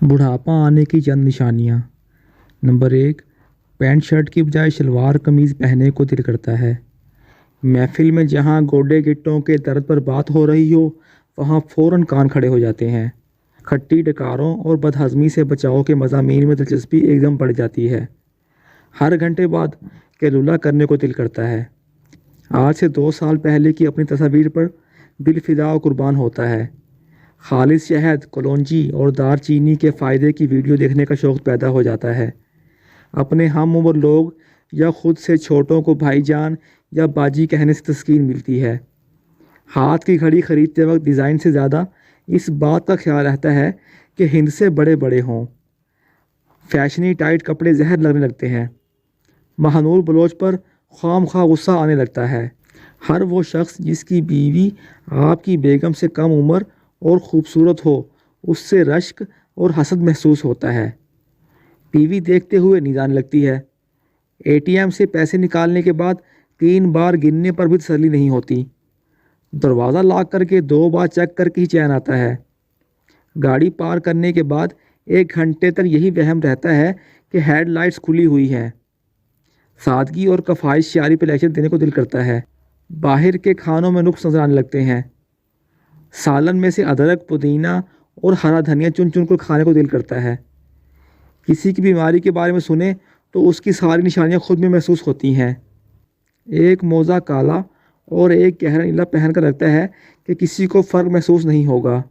بڑھاپا آنے کی چند نشانیاں۔ نمبر 1، پینٹ شرٹ کی بجائے شلوار قمیض پہننے کو دل کرتا ہے۔ محفل میں جہاں گوڈے گٹوں کے درد پر بات ہو رہی ہو وہاں فوراً کان کھڑے ہو جاتے ہیں۔ کھٹی ڈکاروں اور بدہضمی سے بچاؤ کے مضامین میں دلچسپی ایک دم بڑھ جاتی ہے۔ ہر گھنٹے بعد کیلولا کرنے کو دل کرتا ہے۔ آج سے 2 سال پہلے کی اپنی تصاویر پر دل فدا و قربان ہوتا ہے۔ خالص شہد، کلونجی اور دار چینی کے فائدے کی ویڈیو دیکھنے کا شوق پیدا ہو جاتا ہے۔ اپنے ہم عمر لوگ یا خود سے چھوٹوں کو بھائی جان یا باجی کہنے سے تسکین ملتی ہے۔ ہاتھ کی گھڑی خریدتے وقت ڈیزائن سے زیادہ اس بات کا خیال رہتا ہے کہ ہند سے بڑے بڑے ہوں۔ فیشنی ٹائٹ کپڑے زہر لگنے لگتے ہیں۔ مہنور بلوچ پر خواہ مخواہ غصہ آنے لگتا ہے۔ ہر وہ شخص جس کی بیوی آپ کی بیگم سے کم عمر اور خوبصورت ہو اس سے رشک اور حسد محسوس ہوتا ہے۔ ٹی وی دیکھتے ہوئے نیند آنے لگتی ہے۔ اے ٹی ایم سے پیسے نکالنے کے بعد 3 بار گننے پر بھی تسلی نہیں ہوتی۔ دروازہ لاک کر کے 2 بار چیک کر کے ہی چین آتا ہے۔ گاڑی پار کرنے کے بعد 1 گھنٹے تک یہی وہم رہتا ہے کہ ہیڈ لائٹس کھلی ہوئی ہیں۔ سادگی اور کفایت پہ لیکچر دینے کو دل کرتا ہے۔ باہر کے کھانوں میں نقص نظر آنے لگتے ہیں۔ سالن میں سے ادرک، پودینہ اور ہرا دھنیا چن چن کر کھانے کو دل کرتا ہے۔ کسی کی بیماری کے بارے میں سنیں تو اس کی ساری نشانیاں خود میں محسوس ہوتی ہیں۔ ایک موزہ کالا اور ایک گہرا نیلا پہن کر لگتا ہے کہ کسی کو فرق محسوس نہیں ہوگا۔